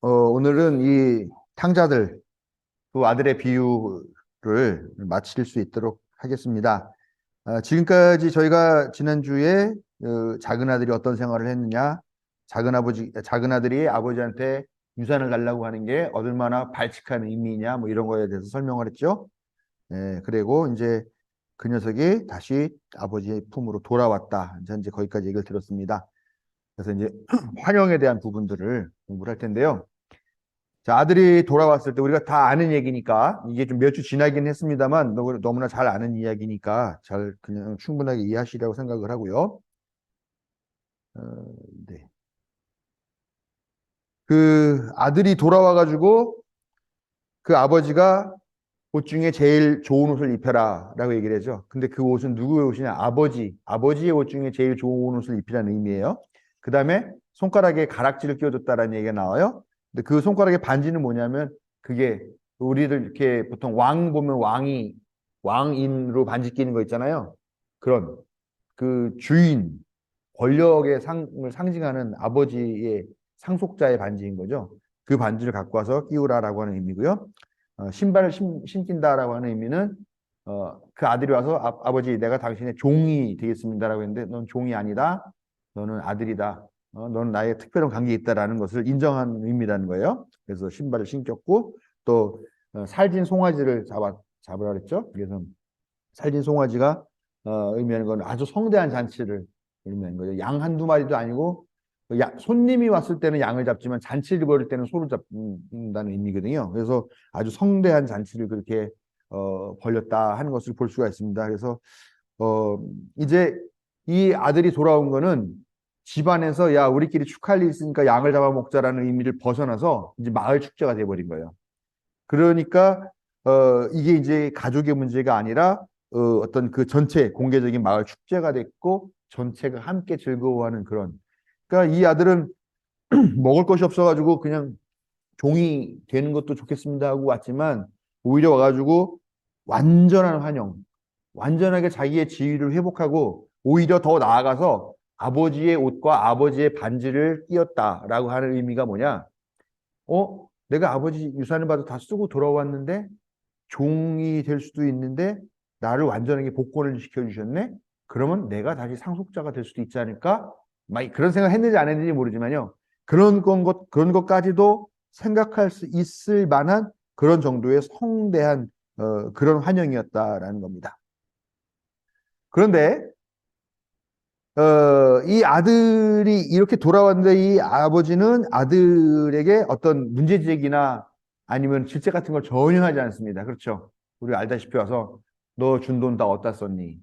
오늘은 이 탕자들 두 아들의 비유를 마칠 수 있도록 하겠습니다. 지금까지 저희가 지난주에 작은 아들이 어떤 생활을 했느냐, 작은 아들이 아버지한테 유산을 달라고 하는 게 얼마나 발칙한 의미냐, 뭐 이런 거에 대해서 설명을 했죠. 그리고 이제 그 녀석이 다시 아버지의 품으로 돌아왔다. 이제 거기까지 얘기를 들었습니다. 그래서 이제 환영에 대한 부분들을 공부를 할 텐데요. 자, 아들이 돌아왔을 때 우리가 다 아는 얘기니까 이게 좀 몇 주 지나긴 했습니다만 너무나 잘 아는 이야기니까 잘 그냥 충분하게 이해하시리라고 생각을 하고요. 네. 그 아들이 돌아와가지고 그 아버지가 옷 중에 제일 좋은 옷을 입혀라 라고 얘기를 하죠. 근데 그 옷은 누구의 옷이냐? 아버지의 옷 중에 제일 좋은 옷을 입히라는 의미예요. 그 다음에 손가락에 가락지를 끼워줬다라는 얘기가 나와요. 근데 그 손가락에 반지는 뭐냐면 그게 우리들 이렇게 보통 왕 보면 왕인으로 반지 끼는 거 있잖아요. 그런 그 주인, 권력의 상을 상징하는 아버지의 상속자의 반지인 거죠. 그 반지를 갖고 와서 끼우라라고 하는 의미고요. 신발을 신긴다라고 하는 의미는 그 아들이 와서 아버지 내가 당신의 종이 되겠습니다라고 했는데 넌 종이 아니다. 너는 아들이다. 너는 나의 특별한 관계에 있다라는 것을 인정하는 의미라는 거예요. 그래서 신발을 신겼고 또 살진 송아지를 잡으라 그랬죠. 그래서 살진 송아지가 의미하는 건 아주 성대한 잔치를 의미하는 거죠. 양 한두 마리도 아니고 손님이 왔을 때는 양을 잡지만 잔치를 벌일 때는 소를 잡는다는 의미거든요. 그래서 아주 성대한 잔치를 그렇게 벌렸다 하는 것을 볼 수가 있습니다. 그래서 이제 이 아들이 돌아온 거는 집안에서 야 우리끼리 축하할 일 있으니까 양을 잡아먹자라는 의미를 벗어나서 이제 마을 축제가 돼버린 거예요. 그러니까 이게 이제 가족의 문제가 아니라 어떤 그 전체 공개적인 마을 축제가 됐고 전체가 함께 즐거워하는 그런. 그러니까 이 아들은 먹을 것이 없어가지고 그냥 종이 되는 것도 좋겠습니다 하고 왔지만 오히려 와가지고 완전한 환영, 완전하게 자기의 지위를 회복하고 오히려 더 나아가서 아버지의 옷과 아버지의 반지를 띄었다라고 하는 의미가 뭐냐? 내가 아버지 유산을 받아 다 쓰고 돌아왔는데 종이 될 수도 있는데 나를 완전하게 복권을 시켜주셨네? 그러면 내가 다시 상속자가 될 수도 있지 않을까? 막 그런 생각 했는지 안 했는지 모르지만요. 그런 것까지도 생각할 수 있을 만한 그런 정도의 성대한 그런 환영이었다라는 겁니다. 그런데 이 아들이 이렇게 돌아왔는데 이 아버지는 아들에게 어떤 문제 제기나 아니면 질책 같은 걸 전혀 하지 않습니다. 그렇죠? 우리가 알다시피 와서 너 준 돈 다 어디다 썼니?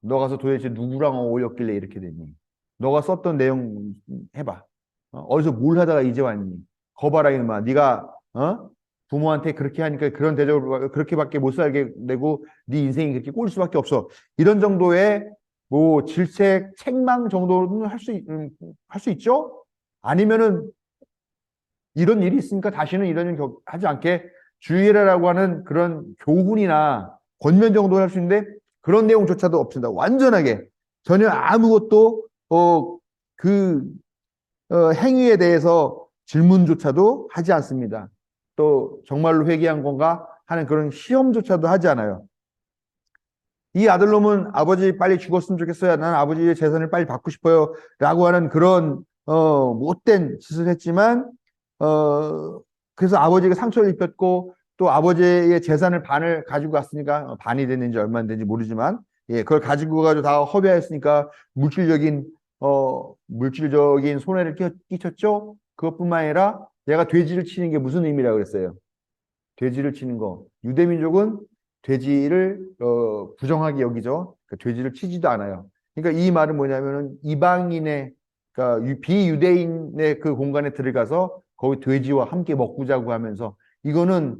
너 가서 도대체 누구랑 어울렸길래 이렇게 됐니? 너가 썼던 내용 해봐. 어디서 뭘 하다가 이제 왔니? 거봐라 이놈아. 네가 부모한테 그렇게 하니까 그런 대접을 그렇게밖에 못 살게 되고 네 인생이 그렇게 꼴 수밖에 없어. 이런 정도의 뭐 질책, 책망 정도는 할 수 있죠? 아니면은 이런 일이 있으니까 다시는 이런 일 하지 않게 주의해라라고 하는 그런 교훈이나 권면 정도를 할 수 있는데 그런 내용조차도 없습니다. 완전하게 전혀 아무것도 그 행위에 대해서 질문조차도 하지 않습니다. 또 정말로 회개한 건가 하는 그런 시험조차도 하지 않아요. 이 아들놈은 아버지 빨리 죽었으면 좋겠어요. 나는 아버지의 재산을 빨리 받고 싶어요. 라고 하는 그런 못된 짓을 했지만 그래서 아버지가 상처를 입혔고 또 아버지의 재산을 반을 가지고 갔으니까 반이 됐는지 얼마 됐는지 모르지만 그걸 가지고 가지고 다 허비하였으니까 물질적인 손해를 끼쳤죠. 그것뿐만 아니라 내가 돼지를 치는 게 무슨 의미라고 그랬어요? 돼지를 치는 거. 유대민족은 돼지를 부정하게 여기죠. 그러니까 돼지를 치지도 않아요. 그러니까 이 말은 뭐냐면은 이방인의 그러니까 비유대인의 그 공간에 들어가서 거기 돼지와 함께 먹고 자고 하면서 이거는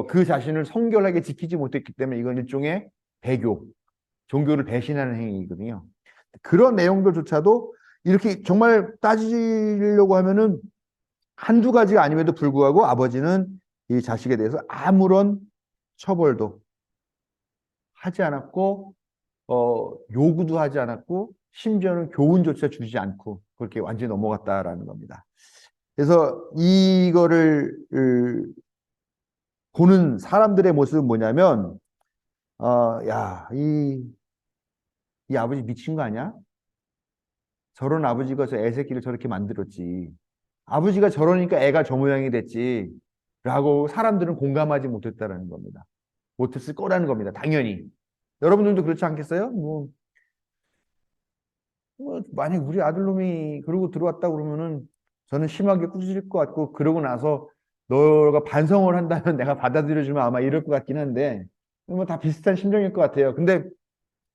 그 자신을 성결하게 지키지 못했기 때문에 이건 일종의 배교, 종교를 배신하는 행위이거든요. 그런 내용들조차도 이렇게 정말 따지려고 하면은 한두 가지가 아님에도 불구하고 아버지는 이 자식에 대해서 아무런 처벌도 하지 않았고, 요구도 하지 않았고, 심지어는 교훈조차 주지 않고, 그렇게 완전히 넘어갔다라는 겁니다. 그래서 이거를 보는 사람들의 모습은 뭐냐면, 야, 이 아버지 미친 거 아니야? 저런 아버지가 저 애새끼를 저렇게 만들었지. 아버지가 저러니까 애가 저 모양이 됐지. 라고 사람들은 공감하지 못했다라는 겁니다. 못했을 거라는 겁니다. 당연히. 여러분들도 그렇지 않겠어요? 만약 우리 아들놈이 그러고 들어왔다 그러면은 저는 심하게 꾸짖을 것 같고, 그러고 나서 너가 반성을 한다면 내가 받아들여주면 아마 이럴 것 같긴 한데, 뭐 다 비슷한 심정일 것 같아요. 근데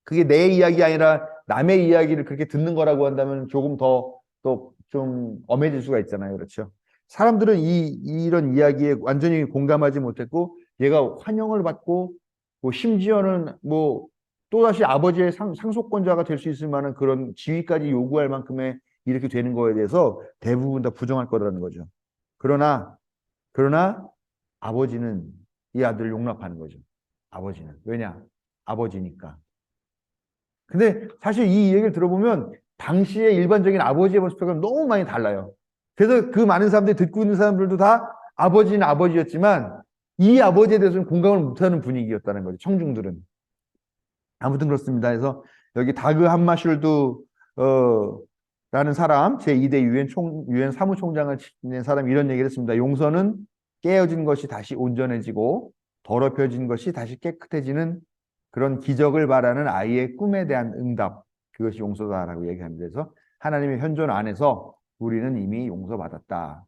그게 내 이야기 아니라 남의 이야기를 그렇게 듣는 거라고 한다면 조금 더 또 좀 엄해질 수가 있잖아요. 그렇죠? 사람들은 이런 이야기에 완전히 공감하지 못했고, 얘가 환영을 받고, 뭐 심지어는 뭐 또다시 아버지의 상속권자가 될 수 있을 만한 그런 지위까지 요구할 만큼의 이렇게 되는 거에 대해서 대부분 다 부정할 거라는 거죠. 그러나 아버지는 이 아들을 용납하는 거죠. 아버지는. 왜냐? 아버지니까. 근데 사실 이 얘기를 들어보면 당시의 일반적인 아버지의 모습과는 너무 많이 달라요. 그래서 그 많은 사람들이 듣고 있는 사람들도 다 아버지는 아버지였지만 이 아버지에 대해서는 공감을 못하는 분위기였다는 거죠. 청중들은. 아무튼 그렇습니다. 그래서 여기 다그 함마슐드 라는 사람, 제2대 유엔 사무총장을 지낸 사람이 이런 얘기를 했습니다. 용서는 깨어진 것이 다시 온전해지고 더럽혀진 것이 다시 깨끗해지는 그런 기적을 바라는 아이의 꿈에 대한 응답, 그것이 용서다라고 얘기합니다. 그래서 하나님의 현존 안에서 우리는 이미 용서받았다.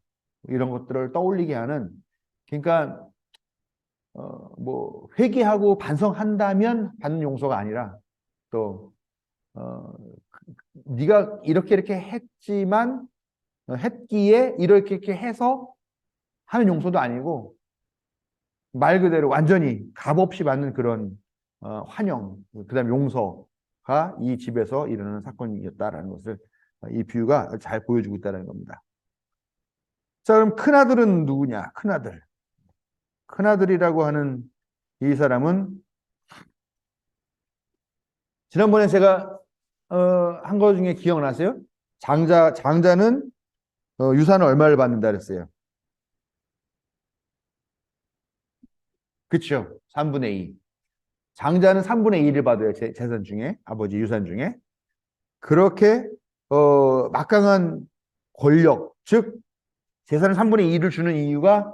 이런 것들을 떠올리게 하는, 그러니까 뭐 회개하고 반성한다면 받는 용서가 아니라, 또 네가 이렇게 했지만 했기에 이렇게 해서 하는 용서도 아니고, 말 그대로 완전히 값없이 받는 그런 환영, 그다음 용서가 이 집에서 일어나는 사건이었다라는 것을 이 비유가 잘 보여주고 있다는 겁니다. 자, 그럼 큰아들은 누구냐? 큰아들. 큰아들이라고 하는 이 사람은 지난번에 제가 한 거 중에 기억나세요? 장자는 유산을 얼마를 받는다 그랬어요? 그렇죠. 3분의 2. 장자는 3분의 1을 받아요. 재산 중에, 아버지 유산 중에. 그렇게 막강한 권력, 즉 재산을 3분의 2를 주는 이유가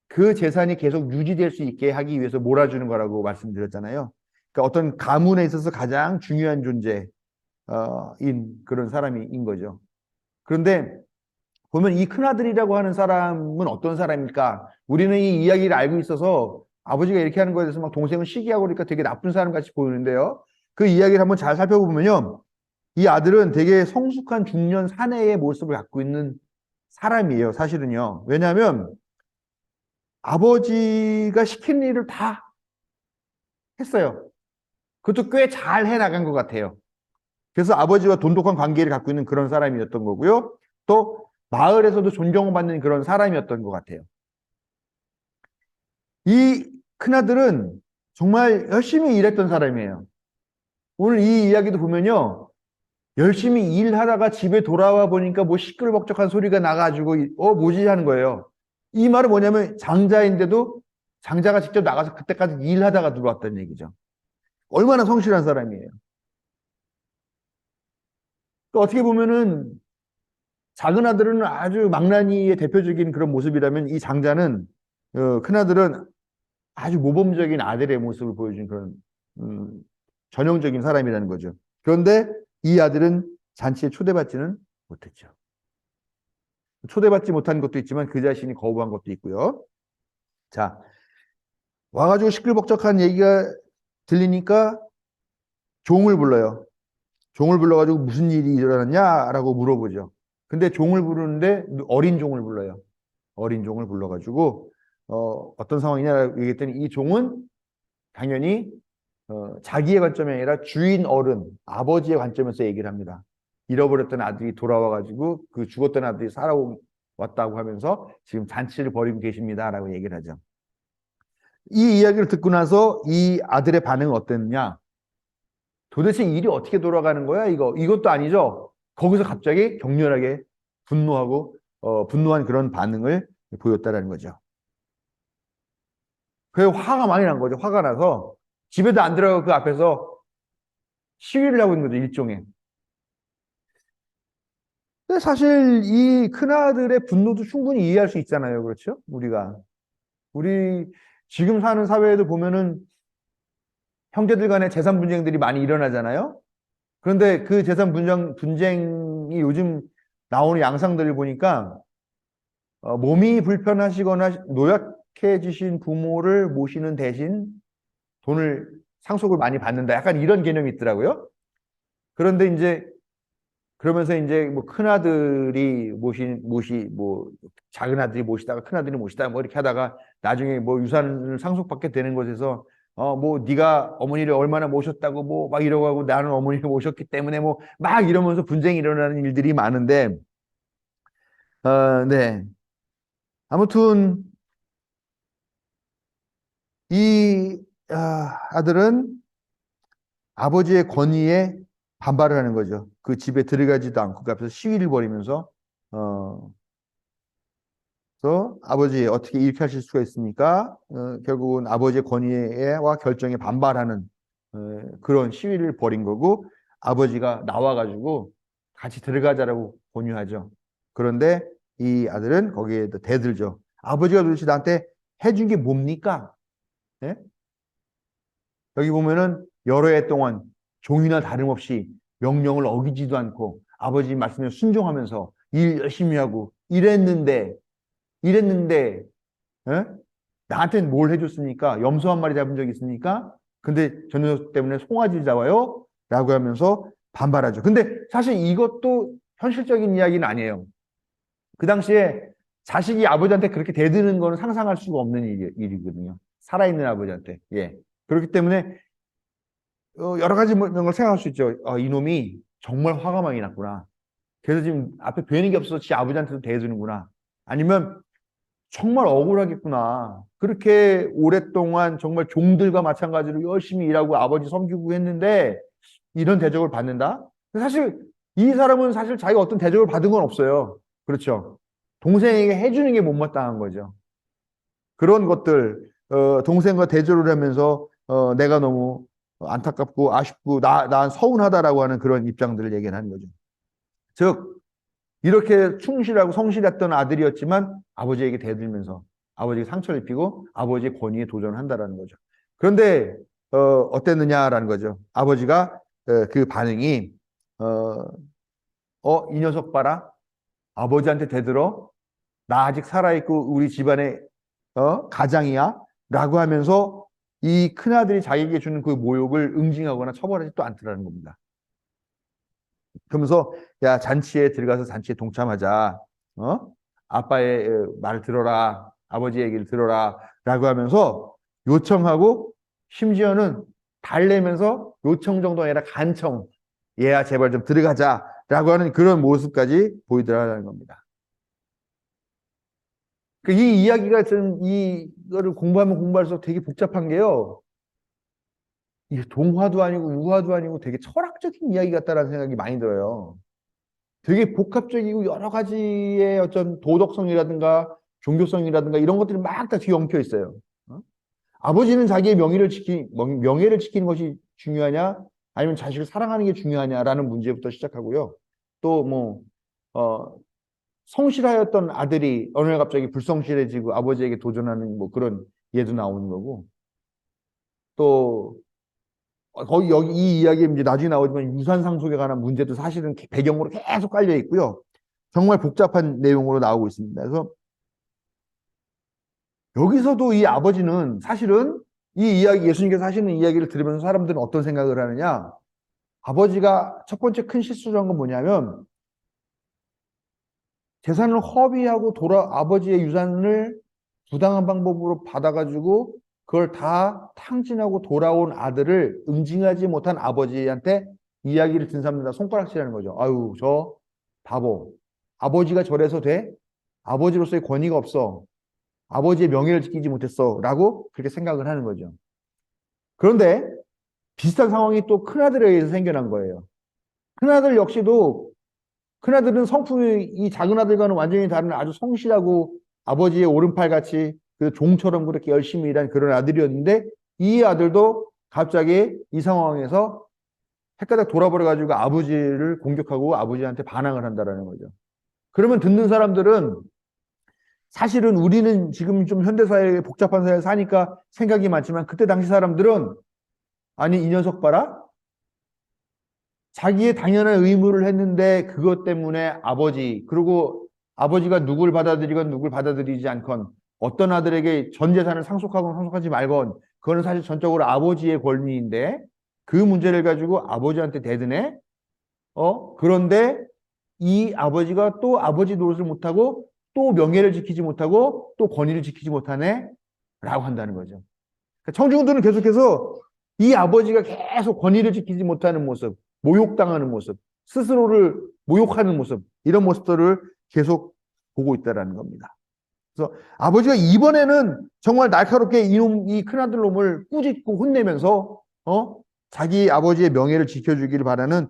그 재산이 계속 유지될 수 있게 하기 위해서 몰아주는 거라고 말씀드렸잖아요. 그러니까 어떤 가문에 있어서 가장 중요한 존재인 그런 사람인 거죠. 그런데 보면 이 큰아들이라고 하는 사람은 어떤 사람일까? 우리는 이 이야기를 알고 있어서 아버지가 이렇게 하는 거에 대해서 막 동생을 시기하고 그러니까 되게 나쁜 사람 같이 보이는데요. 그 이야기를 한번 잘 살펴보면요. 이 아들은 되게 성숙한 중년 사내의 모습을 갖고 있는 사람이에요, 사실은요. 왜냐하면 아버지가 시키는 일을 다 했어요. 그것도 꽤 잘 해나간 것 같아요. 그래서 아버지와 돈독한 관계를 갖고 있는 그런 사람이었던 거고요. 또 마을에서도 존경받는 그런 사람이었던 것 같아요. 이 큰아들은 정말 열심히 일했던 사람이에요. 오늘 이 이야기도 보면요. 열심히 일하다가 집에 돌아와 보니까 뭐 시끌벅적한 소리가 나가지고 뭐지 하는 거예요. 이 말은 뭐냐면 장자인데도 장자가 직접 나가서 그때까지 일하다가 들어왔다는 얘기죠. 얼마나 성실한 사람이에요. 그러니까 어떻게 보면은 작은 아들은 아주 망나니의 대표적인 그런 모습이라면 이 장자는 큰아들은 아주 모범적인 아들의 모습을 보여준 그런 음, 전형적인 사람이라는 거죠. 그런데 이 아들은 잔치에 초대받지는 못했죠. 초대받지 못한 것도 있지만 그 자신이 거부한 것도 있고요. 자, 와가지고 시끌벅적한 얘기가 들리니까 종을 불러요. 종을 불러가지고 무슨 일이 일어났냐라고 물어보죠. 근데 종을 부르는데 어린 종을 불러요. 어린 종을 불러가지고 어떤 상황이냐라고 얘기했더니 이 종은 당연히 자기의 관점이 아니라 주인 어른, 아버지의 관점에서 얘기를 합니다. 잃어버렸던 아들이 돌아와가지고 그 죽었던 아들이 살아왔다고 하면서 지금 잔치를 벌이고 계십니다라고 얘기를 하죠. 이 이야기를 듣고 나서 이 아들의 반응은 어땠냐? 도대체 일이 어떻게 돌아가는 거야? 이것도 아니죠? 거기서 갑자기 격렬하게 분노하고 분노한 그런 반응을 보였다라는 거죠. 그래서 화가 많이 난 거죠. 화가 나서 집에도 안 들어가고 그 앞에서 시위를 하고 있는 거죠. 일종의. 근데 사실 이 큰아들의 분노도 충분히 이해할 수 있잖아요. 그렇죠? 우리 지금 사는 사회에도 보면은 형제들 간의 재산 분쟁들이 많이 일어나잖아요. 그런데 그 재산 분쟁이 요즘 나오는 양상들을 보니까 몸이 불편하시거나 노약해지신 부모를 모시는 대신 돈을 상속을 많이 받는다. 약간 이런 개념이 있더라고요. 그런데 이제 그러면서 이제 뭐 큰아들이 뭐 작은 아들이 모시다가 큰아들이 모시다가 뭐 이렇게 하다가 나중에 뭐 유산을 상속받게 되는 것에서 뭐 네가 어머니를 얼마나 모셨다고 뭐 막 이러고 하고 나는 어머니를 모셨기 때문에 뭐 막 이러면서 분쟁이 일어나는 일들이 많은데 네. 아무튼 이 아들은 아버지의 권위에 반발을 하는 거죠. 그 집에 들어가지도 않고 그 앞에서 시위를 벌이면서 어, 그래서 아버지 어떻게 이렇게 하실 수가 있습니까? 결국은 아버지의 권위와 결정에 반발하는 그런 시위를 벌인 거고 아버지가 나와가지고 같이 들어가자라고 권유하죠. 그런데 이 아들은 거기에 대들죠. 아버지가 도대체 나한테 해준 게 뭡니까? 예? 여기 보면은 여러 해 동안 종이나 다름없이 명령을 어기지도 않고 아버지 말씀에 순종하면서 일 열심히 하고 이랬는데 예? 나한테는 뭘 해줬습니까? 염소 한 마리 잡은 적 있습니까? 근데 저 녀석 때문에 송아지 잡아요? 라고 하면서 반발하죠. 근데 사실 이것도 현실적인 이야기는 아니에요. 그 당시에 자식이 아버지한테 그렇게 대드는 거는 상상할 수가 없는 일이거든요. 살아있는 아버지한테. 예. 그렇기 때문에 여러 가지 걸 생각할 수 있죠. 이놈이 정말 화가 많이 났구나. 그래서 지금 앞에 뵈는 게 없어서 지 아버지한테도 대해주는구나. 아니면 정말 억울하겠구나. 그렇게 오랫동안 정말 종들과 마찬가지로 열심히 일하고 아버지 섬기고 했는데 이런 대접을 받는다? 사실 이 사람은 사실 자기가 어떤 대접을 받은 건 없어요. 그렇죠. 동생에게 해주는 게 못마땅한 거죠. 그런 것들, 동생과 대조를 하면서 내가 너무 안타깝고 아쉽고 난 서운하다라고 하는 그런 입장들을 얘기하는 거죠. 즉, 이렇게 충실하고 성실했던 아들이었지만 아버지에게 대들면서 아버지에게 상처를 입히고 아버지의 권위에 도전한다라는 거죠. 그런데 어땠느냐라는 거죠. 아버지가 그 반응이 이 녀석 봐라. 아버지한테 대들어. 나 아직 살아있고 우리 집안의 가장이야. 라고 하면서 이 큰아들이 자기에게 주는 그 모욕을 응징하거나 처벌하지도 않더라는 겁니다. 그러면서 야 잔치에 들어가서 잔치에 동참하자. 아빠의 말을 들어라. 아버지 얘기를 들어라. 라고 하면서 요청하고 심지어는 달래면서 요청 정도 아니라 간청. 얘야 제발 좀 들어가자. 라고 하는 그런 모습까지 보이더라는 겁니다. 이 이야기가 좀 이거를 공부하면 공부할수록 되게 복잡한 게요. 이게 동화도 아니고 우화도 아니고 되게 철학적인 이야기 같다라는 생각이 많이 들어요. 되게 복합적이고 여러 가지의 어떤 도덕성이라든가 종교성이라든가 이런 것들이 막 다 뒤에 엉켜 있어요. 아버지는 자기의 명예를 지키는 것이 중요하냐? 아니면 자식을 사랑하는 게 중요하냐라는 문제부터 시작하고요. 또 뭐, 성실하였던 아들이 어느 날 갑자기 불성실해지고 아버지에게 도전하는 뭐 그런 예도 나오는 거고. 또 거기 여기 이 이야기에 이제 나중에 나오지만 유산 상속에 관한 문제도 사실은 배경으로 계속 깔려 있고요. 정말 복잡한 내용으로 나오고 있습니다. 그래서 여기서도 이 아버지는 사실은 이 이야기 예수님께서 하시는 이야기를 들으면서 사람들은 어떤 생각을 하느냐? 아버지가 첫 번째 큰 실수를 한 건 뭐냐면 재산을 허비하고 아버지의 유산을 부당한 방법으로 받아가지고 그걸 다 탕진하고 돌아온 아들을 응징하지 못한 아버지한테 이야기를 듣는 사람들 다 손가락질하는 거죠. 아유, 저 바보. 아버지가 저래서 돼? 아버지로서의 권위가 없어. 아버지의 명예를 지키지 못했어. 라고 그렇게 생각을 하는 거죠. 그런데 비슷한 상황이 또 큰아들에 의해서 생겨난 거예요. 큰아들 역시도 큰아들은 성품이 이 작은 아들과는 완전히 다른 아주 성실하고 아버지의 오른팔 같이 그 종처럼 그렇게 열심히 일한 그런 아들이었는데 이 아들도 갑자기 이 상황에서 헷가닥 돌아버려가지고 아버지를 공격하고 아버지한테 반항을 한다라는 거죠. 그러면 듣는 사람들은 사실은 우리는 지금 좀 현대사회 복잡한 사회에 사니까 생각이 많지만 그때 당시 사람들은 아니 이 녀석 봐라. 자기의 당연한 의무를 했는데 그것 때문에 아버지 그리고 아버지가 누굴 받아들이건 누굴 받아들이지 않건 어떤 아들에게 전 재산을 상속하건 상속하지 말건 그거는 사실 전적으로 아버지의 권리인데 그 문제를 가지고 아버지한테 대드네. 그런데 이 아버지가 또 아버지 노릇을 못하고 또 명예를 지키지 못하고 또 권위를 지키지 못하네 라고 한다는 거죠. 그러니까 청중들은 계속해서 이 아버지가 계속 권위를 지키지 못하는 모습, 모욕당하는 모습, 스스로를 모욕하는 모습, 이런 모습들을 계속 보고 있다는 겁니다. 그래서 아버지가 이번에는 정말 날카롭게 이 큰아들 놈을 꾸짖고 혼내면서 자기 아버지의 명예를 지켜주기를 바라는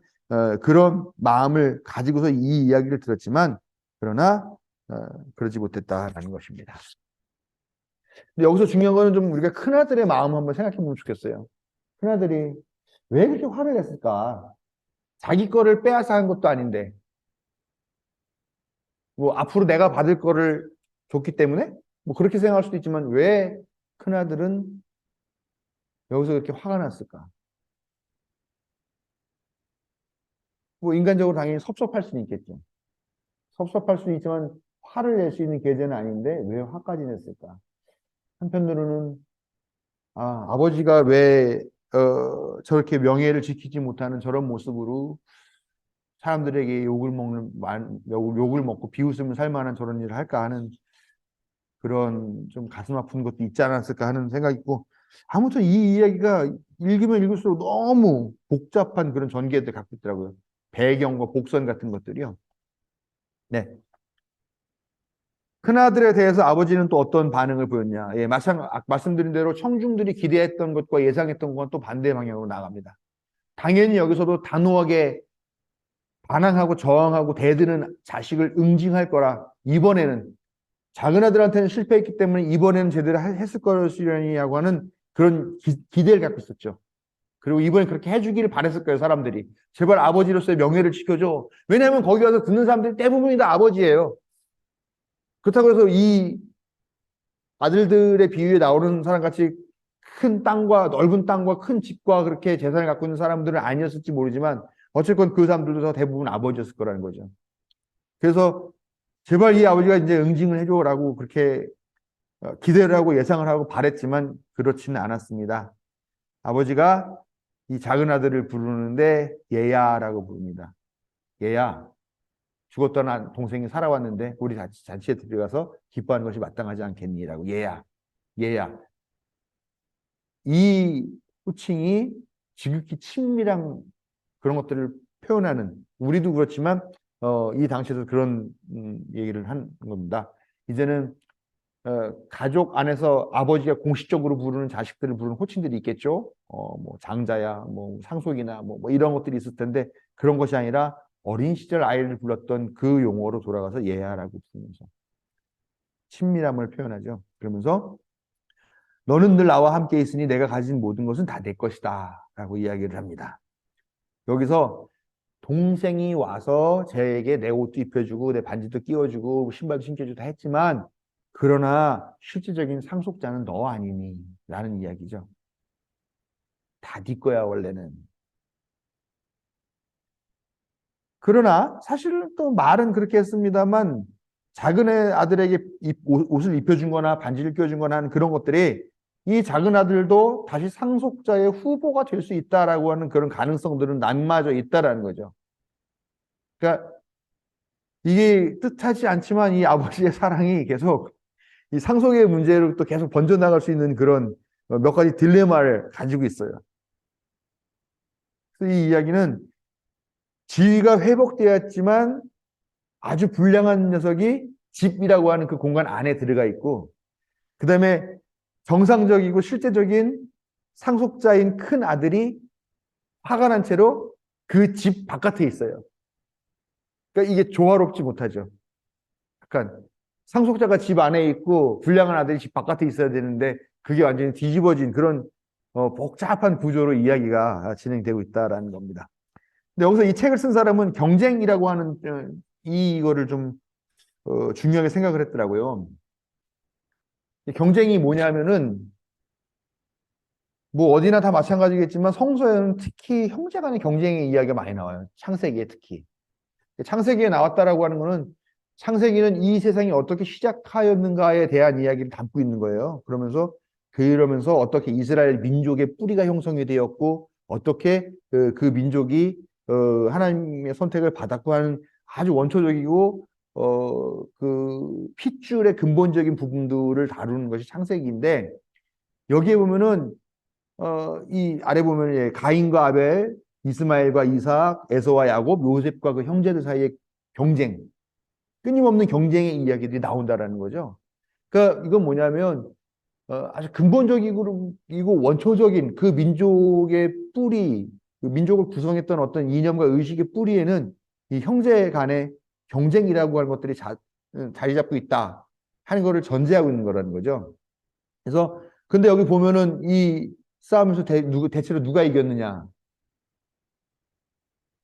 그런 마음을 가지고서 이 이야기를 들었지만 그러나 그러지 못했다라는 것입니다. 근데 여기서 중요한 거는 좀 우리가 큰아들의 마음 한번 생각해 보면 좋겠어요. 큰아들이 왜 그렇게 화를 냈을까? 자기 거를 빼앗아 한 것도 아닌데 뭐 앞으로 내가 받을 거를 줬기 때문에 뭐 그렇게 생각할 수도 있지만 왜 큰아들은 여기서 그렇게 화가 났을까? 뭐 인간적으로 당연히 섭섭할 수는 있겠죠. 섭섭할 수는 있지만 화를 낼 수 있는 계제는 아닌데 왜 화까지 냈을까? 한편으로는 아버지가 왜 저렇게 명예를 지키지 못하는 저런 모습으로 사람들에게 욕을 먹고 비웃음을 살 만한 저런 일을 할까 하는 그런 좀 가슴 아픈 것도 있지 않았을까 하는 생각이 있고 아무튼 이 이야기가 읽으면 읽을수록 너무 복잡한 그런 전개들 갖고 있더라고요. 배경과 복선 같은 것들이요. 네. 큰아들에 대해서 아버지는 또 어떤 반응을 보였냐. 예, 말씀드린 대로 청중들이 기대했던 것과 예상했던 건 또 반대 방향으로 나갑니다. 당연히 여기서도 단호하게 반항하고 저항하고 대드는 자식을 응징할 거라 이번에는 작은 아들한테는 실패했기 때문에 이번에는 제대로 했을 것이라고 하는 그런 기대를 갖고 있었죠. 그리고 이번에 그렇게 해주기를 바랬을 거예요, 사람들이. 제발 아버지로서의 명예를 지켜줘. 왜냐하면 거기 가서 듣는 사람들이 대부분이 다 아버지예요. 그렇다고 해서 이 아들들의 비유에 나오는 사람같이 큰 땅과 넓은 땅과 큰 집과 그렇게 재산을 갖고 있는 사람들은 아니었을지 모르지만 어쨌건 그 사람들도 대부분 아버지였을 거라는 거죠. 그래서 제발 이 아버지가 이제 응징을 해줘라고 그렇게 기대를 하고 예상을 하고 바랬지만 그렇지는 않았습니다. 아버지가 이 작은 아들을 부르는데 얘야라고 부릅니다. 얘야, 죽었던 동생이 살아왔는데 우리 잔치에 들어가서 기뻐하는 것이 마땅하지 않겠니라고. 얘야, 얘야. 이 호칭이 지극히 친밀한 그런 것들을 표현하는 우리도 그렇지만 이 당시에도 그런 얘기를 한 겁니다. 이제는 가족 안에서 아버지가 공식적으로 부르는 자식들을 부르는 호칭들이 있겠죠. 뭐 장자야, 뭐 상속이나 뭐 이런 것들이 있을 텐데 그런 것이 아니라 어린 시절 아이를 불렀던 그 용어로 돌아가서 얘야라고 부르면서 친밀함을 표현하죠. 그러면서 너는 늘 나와 함께 있으니 내가 가진 모든 것은 다 내 것이다 라고 이야기를 합니다. 여기서 동생이 와서 저에게 내 옷도 입혀주고 내 반지도 끼워주고 신발도 신겨주고 다 했지만 그러나 실질적인 상속자는 너 아니니 라는 이야기죠. 다 네 거야 원래는. 그러나 사실은 또 말은 그렇게 했습니다만 작은 아들에게 옷을 입혀준 거나 반지를 끼워준 거나 하는 그런 것들이 이 작은 아들도 다시 상속자의 후보가 될 수 있다라고 하는 그런 가능성들은 남마저 있다라는 거죠. 그러니까 이게 뜻하지 않지만 이 아버지의 사랑이 계속 이 상속의 문제로 또 계속 번져나갈 수 있는 그런 몇 가지 딜레마를 가지고 있어요. 그래서 이 이야기는 지위가 회복되었지만 아주 불량한 녀석이 집이라고 하는 그 공간 안에 들어가 있고 그 다음에 정상적이고 실제적인 상속자인 큰 아들이 화가 난 채로 그 집 바깥에 있어요. 그러니까 이게 조화롭지 못하죠. 약간 상속자가 집 안에 있고 불량한 아들이 집 바깥에 있어야 되는데 그게 완전히 뒤집어진 그런 복잡한 구조로 이야기가 진행되고 있다라는 겁니다. 근데 여기서 이 책을 쓴 사람은 경쟁이라고 하는 이거를 좀 중요하게 생각을 했더라고요. 경쟁이 뭐냐면은 뭐 어디나 다 마찬가지겠지만 성서에는 특히 형제 간의 경쟁의 이야기가 많이 나와요. 창세기에 특히. 창세기에 나왔다라고 하는 거는 창세기는 이 세상이 어떻게 시작하였는가에 대한 이야기를 담고 있는 거예요. 그러면서 어떻게 이스라엘 민족의 뿌리가 형성이 되었고 어떻게 그 민족이 하나님의 선택을 받았고 하는 아주 원초적이고 그 핏줄의 근본적인 부분들을 다루는 것이 창세기인데 여기에 보면은 이 아래 보면 예, 가인과 아벨, 이스마엘과 이삭, 에서와 야곱, 요셉과 그 형제들 사이의 경쟁, 끊임없는 경쟁의 이야기들이 나온다라는 거죠. 그러니까 이건 뭐냐면 아주 근본적이고 원초적인 그 민족의 뿌리, 그 민족을 구성했던 어떤 이념과 의식의 뿌리에는 이 형제 간의 경쟁이라고 하는 것들이 자리 잡고 있다 하는 것을 전제하고 있는 거라는 거죠. 그래서 근데 여기 보면은 이 싸움에서 대체로 누가 이겼느냐?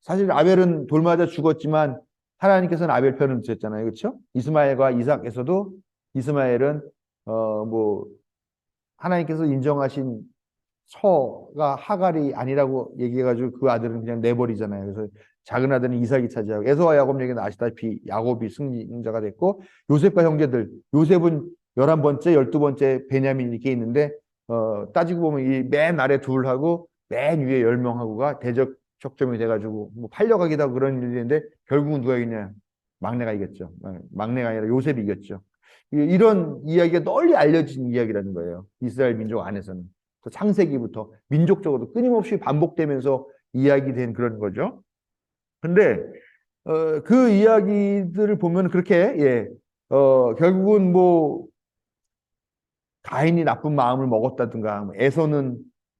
사실 아벨은 돌 맞아 죽었지만 하나님께서는 아벨 편을 드셨잖아요. 그렇죠? 이스마엘과 이삭에서도 이스마엘은 뭐 하나님께서 인정하신 처가 하갈이 아니라고 얘기해가지고 그 아들은 그냥 내버리잖아요. 그래서 작은 아들은 이삭이 차지하고 에서와 야곱 얘기는 아시다시피 야곱이 승리자가 됐고 요셉과 형제들 요셉은 11번째, 12번째 베냐민 이렇게 있는데 따지고 보면 이 맨 아래 둘하고 맨 위에 10명하고가 대적 적점이 돼가지고 뭐 팔려가기도 하고 그런 일이 있는데 결국은 누가 이겼냐? 막내가 이겼죠. 막내가 아니라 요셉이 이겼죠. 이런 이야기가 널리 알려진 이야기라는 거예요. 이스라엘 민족 안에서는. 창세기부터 민족적으로 끊임없이 반복되면서 이야기된 그런 거죠. 근데 그 이야기들을 보면 그렇게 예, 결국은 뭐 가인이 나쁜 마음을 먹었다든가 뭐 에서는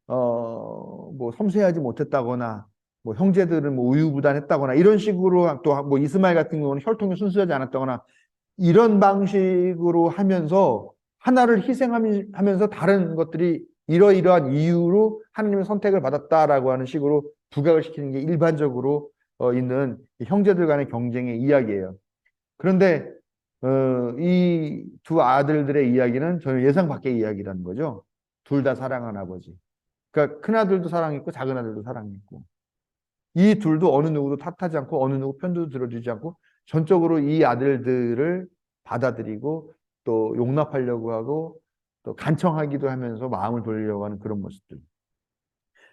뭐 섬세하지 못했다거나 뭐 형제들은 뭐 우유부단했다거나 이런 식으로 또 뭐 이스마엘 같은 경우는 혈통이 순수하지 않았다거나 이런 방식으로 하면서 하나를 희생하면서 다른 것들이 이러이러한 이유로 하나님의 선택을 받았다라고 하는 식으로 부각을 시키는 게 일반적으로 있는 형제들 간의 경쟁의 이야기예요. 그런데 이 두 아들들의 이야기는 저는 예상 밖의 이야기라는 거죠. 둘 다 사랑한 아버지. 그러니까 큰 아들도 사랑했고 작은 아들도 사랑했고 이 둘도 어느 누구도 탓하지 않고 어느 누구 편도 들어주지 않고 전적으로 이 아들들을 받아들이고 또 용납하려고 하고 또 간청하기도 하면서 마음을 돌리려고 하는 그런 모습들.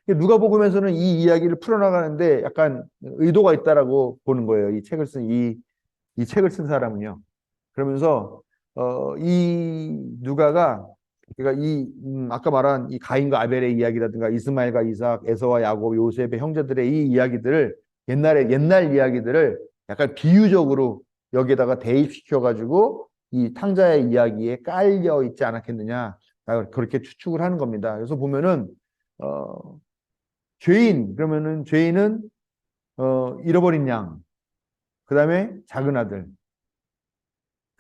누가복음에서는 이 이야기를 풀어나가는데 약간 의도가 있다라고 보는 거예요. 이 책을 쓴 사람은요. 그러면서 이 누가가 그러니까 아까 말한 이 가인과 아벨의 이야기라든가 이스마엘과 이삭, 에서와 야곱, 요셉의 형제들의 이 이야기들을 옛날 이야기들을 약간 비유적으로 여기에다가 대입시켜 가지고 이 탕자의 이야기에 깔려 있지 않았겠느냐 그렇게 추측을 하는 겁니다. 그래서 보면은 어, 그러면은 죄인은 잃어버린 양, 그다음에 작은 아들,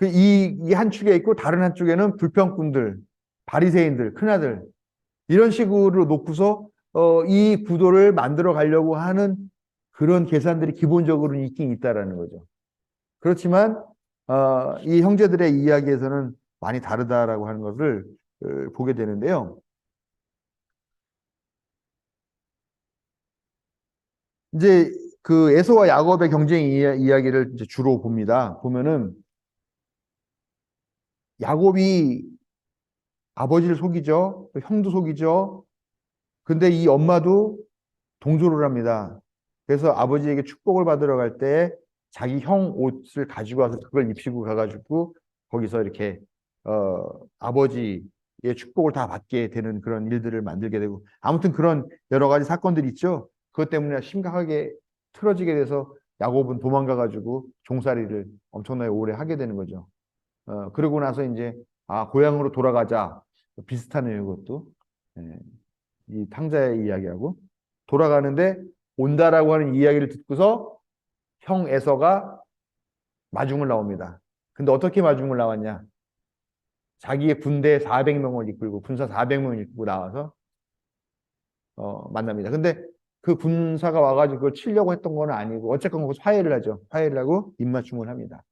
이 한 축에 있고 다른 한 축에는 불평꾼들, 바리새인들, 큰아들 이런 식으로 놓고서 이 구도를 만들어 가려고 하는 그런 계산들이 기본적으로 있긴 있다라는 거죠. 그렇지만 이 형제들의 이야기에서는 많이 다르다라고 하는 것을 보게 되는데요. 이제 그 에서와 야곱의 경쟁 이야기를 이제 주로 봅니다. 보면은 야곱이 아버지를 속이죠. 형도 속이죠. 근데 이 엄마도 동조를 합니다. 그래서 아버지에게 축복을 받으러 갈 때 자기 형 옷을 가지고 와서 그걸 입히고 가가지고 거기서 이렇게 아버지의 축복을 다 받게 되는 그런 일들을 만들게 되고 아무튼 그런 여러 가지 사건들이 있죠. 그것 때문에 심각하게 틀어지게 돼서 야곱은 도망가가지고 종살이를 엄청나게 오래 하게 되는 거죠. 그러고 나서 이제 고향으로 돌아가자 비슷하네요. 이것도 예, 이 탕자의 이야기하고 돌아가는데 온다라고 하는 이야기를 듣고서 형 에서가 마중을 나옵니다. 근데 어떻게 마중을 나왔냐? 자기의 군대 400명을 이끌고 군사 400명을 이끌고 나와서 만납니다. 근데 그 군사가 와가지고 그걸 치려고 했던 건 아니고 어쨌건 거기서 화해를 하죠. 화해를 하고 입맞춤을 합니다.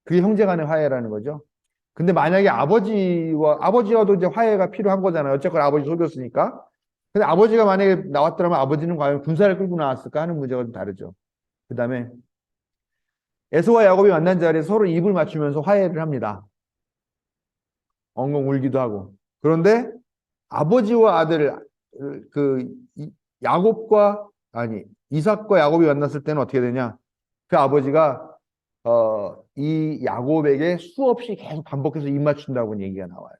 그게 형제 간의 화해라는 거죠. 근데 만약에 아버지와도 이제 화해가 필요한 거잖아요. 어쨌건 아버지 속였으니까. 근데 아버지가 만약에 나왔더라면 아버지는 과연 군사를 끌고 나왔을까 하는 문제가 좀 다르죠. 그 다음에 에서와 야곱이 만난 자리에서 서로 입을 맞추면서 화해를 합니다. 엉엉 울기도 하고. 그런데 아버지와 아들, 그 야곱과 아니 이삭과 야곱이 만났을 때는 어떻게 되냐? 그 아버지가 이 야곱에게 수없이 계속 반복해서 입 맞춘다고 얘기가 나와요.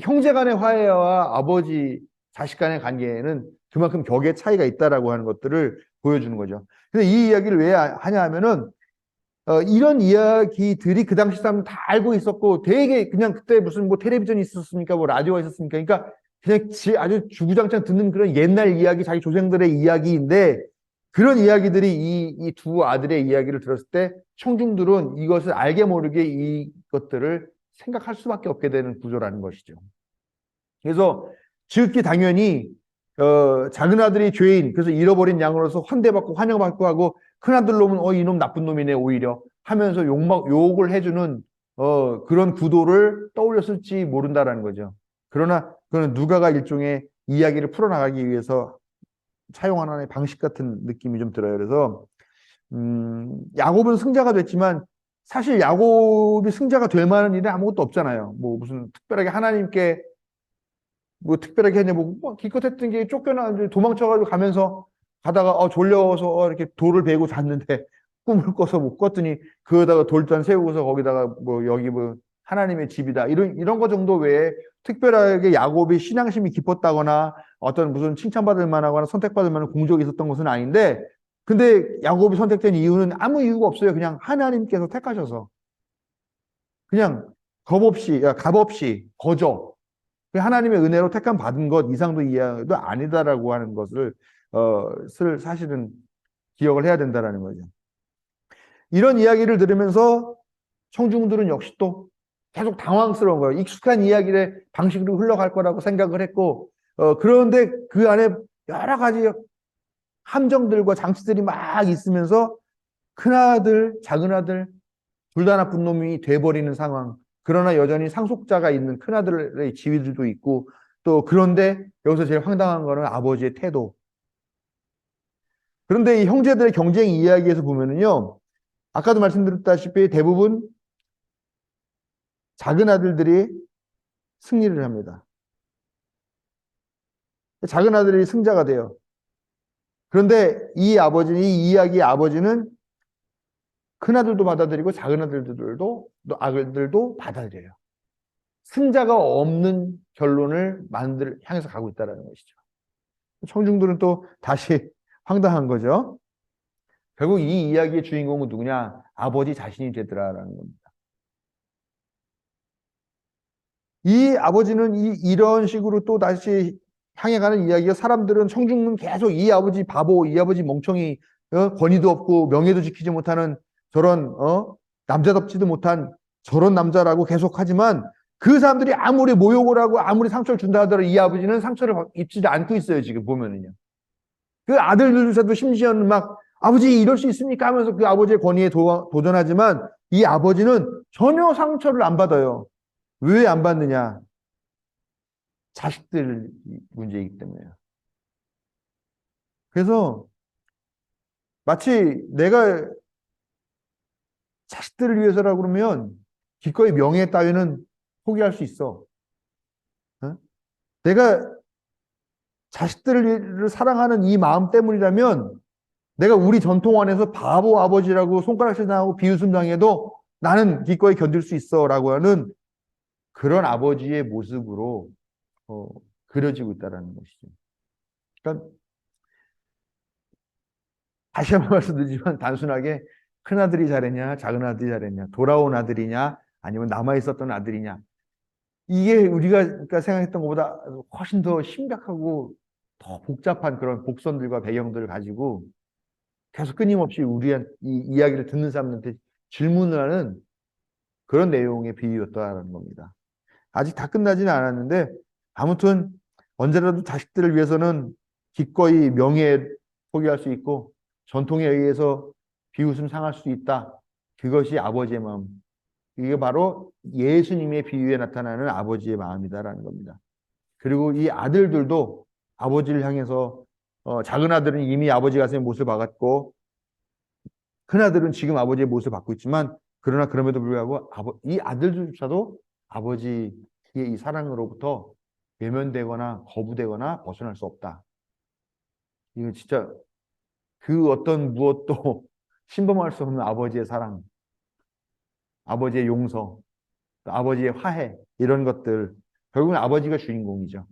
형제 간의 화해와 아버지 자식 간의 관계에는 그만큼 격의 차이가 있다라고 하는 것들을 보여주는 거죠. 근데 이 이야기를 왜 하냐 하면은 이런 이야기들이 그 당시 사람은 다 알고 있었고 되게 그냥 그때 무슨 뭐 텔레비전이 있었습니까? 뭐 라디오가 있었습니까? 그러니까 그냥 아주 주구장창 듣는 그런 옛날 이야기, 자기 조상들의 이야기인데 그런 이야기들이 이 두 아들의 이야기를 들었을 때 청중들은 이것을 알게 모르게 이것들을 생각할 수밖에 없게 되는 구조라는 것이죠. 그래서 지극히 당연히 작은 아들이 죄인, 그래서 잃어버린 양으로서 환대받고 환영받고 하고 큰 아들 놈은 이놈 나쁜 놈이네 오히려 하면서 욕을 해주는 그런 구도를 떠올렸을지 모른다라는 거죠. 그러나 그는 누가가 일종의 이야기를 풀어나가기 위해서 차용한 하나의 방식 같은 느낌이 좀 들어요. 그래서 야곱은 승자가 됐지만 사실 야곱이 승자가 될 만한 일은 아무것도 없잖아요. 뭐 무슨 특별하게 하나님께 뭐 특별하게 했냐 뭐 기껏 했던 게 쫓겨나 도망쳐가지고 가면서 가다가 졸려서 이렇게 돌을 베고 잤는데 꿈을 꿔서 못 꿨더니 그거다가 돌잔 세우고서 거기다가 뭐 여기 뭐 하나님의 집이다 이런 거 정도 외에 특별하게 야곱이 신앙심이 깊었다거나 어떤 무슨 칭찬받을 만하거나 선택받을 만한 공적이 있었던 것은 아닌데 근데 야곱이 선택된 이유는 아무 이유가 없어요. 그냥 하나님께서 택하셔서 그냥 값없이 거저 하나님의 은혜로 택함 받은 것 이상도 이하도 아니다라고 하는 것을 사실은 기억을 해야 된다라는 거죠. 이런 이야기를 들으면서 청중들은 역시 또 계속 당황스러운 거예요. 익숙한 이야기의 방식으로 흘러갈 거라고 생각을 했고 그런데 그 안에 여러 가지 함정들과 장치들이 막 있으면서 큰아들, 작은아들 둘 다 나쁜 놈이 돼버리는 상황. 그러나 여전히 상속자가 있는 큰아들의 지위들도 있고 또 그런데 여기서 제일 황당한 거는 아버지의 태도. 그런데 이 형제들의 경쟁 이야기에서 보면은요. 아까도 말씀드렸다시피 대부분 작은 아들들이 승리를 합니다. 작은 아들이 승자가 돼요. 그런데 이 이야기의 아버지는 큰 아들도 받아들이고 작은 아들들도 받아들여요. 승자가 없는 결론을 향해서 가고 있다는 것이죠. 청중들은 또 다시 황당한 거죠. 결국 이 이야기의 주인공은 누구냐? 아버지 자신이 되더라라는 겁니다. 이 아버지는 이런 식으로 또 다시 향해 가는 이야기가 사람들은 청중은 계속 이 아버지 바보, 이 아버지 멍청이, 권위도 없고 명예도 지키지 못하는 저런 남자답지도 못한 저런 남자라고 계속하지만 그 사람들이 아무리 모욕을 하고 아무리 상처를 준다 하더라도 이 아버지는 상처를 입지 않고 있어요. 지금 보면은요. 그 아들들조차도 심지어는 막 아버지 이럴 수 있습니까 하면서 그 아버지의 권위에 도전하지만 이 아버지는 전혀 상처를 안 받아요. 왜 안 받느냐? 자식들 문제이기 때문에요. 그래서 마치 내가 자식들을 위해서라고 그러면 기꺼이 명예 따위는 포기할 수 있어. 어? 내가 자식들을 사랑하는 이 마음 때문이라면 내가 우리 전통 안에서 바보 아버지라고 손가락질 당하고 비웃음 당해도 나는 기꺼이 견딜 수 있어라고 하는 그런 아버지의 모습으로 그려지고 있다는 것이죠. 그러니까 다시 한번 말씀드리지만 단순하게 큰 아들이 잘했냐, 작은 아들이 잘했냐, 돌아온 아들이냐, 아니면 남아 있었던 아들이냐. 이게 우리가 그러니까 생각했던 것보다 훨씬 더 심각하고 더 복잡한 그런 복선들과 배경들을 가지고 계속 끊임없이 우리한 이 이야기를 듣는 사람들한테 질문을 하는 그런 내용의 비유였다는 겁니다. 아직 다 끝나지는 않았는데 아무튼 언제라도 자식들을 위해서는 기꺼이 명예 포기할 수 있고 전통에 의해서 비웃음 상할 수 있다. 그것이 아버지의 마음. 이게 바로 예수님의 비유에 나타나는 아버지의 마음이다라는 겁니다. 그리고 이 아들들도 아버지를 향해서 작은 아들은 이미 아버지 가슴에 못을 박았고 큰 아들은 지금 아버지의 못을 받고 있지만 그러나 그럼에도 불구하고 이 아들들조차도 아버지의 이 사랑으로부터 외면되거나 거부되거나 벗어날 수 없다. 이거 진짜 그 어떤 무엇도 신범할 수 없는 아버지의 사랑, 아버지의 용서, 아버지의 화해 이런 것들 결국은 아버지가 주인공이죠.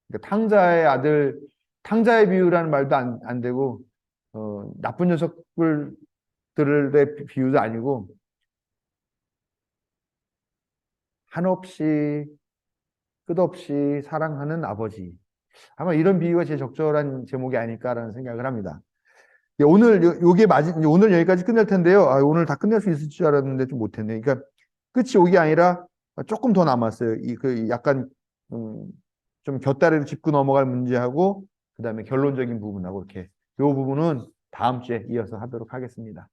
그러니까 탕자의 아들, 탕자의 비유라는 말도 안 되고 나쁜 녀석들의 비유도 아니고 한없이 끝없이 사랑하는 아버지. 아마 이런 비유가 제일 적절한 제목이 아닐까라는 생각을 합니다. 오늘 요게 오늘 여기까지 끝낼 텐데요. 오늘 다 끝낼 수 있을 줄 알았는데 좀 못했네. 그러니까 끝이 오게 아니라 조금 더 남았어요. 그 약간 음, 좀 곁다리를 짚고 넘어갈 문제하고 그다음에 결론적인 부분하고 이렇게 요 부분은 다음 주에 이어서 하도록 하겠습니다.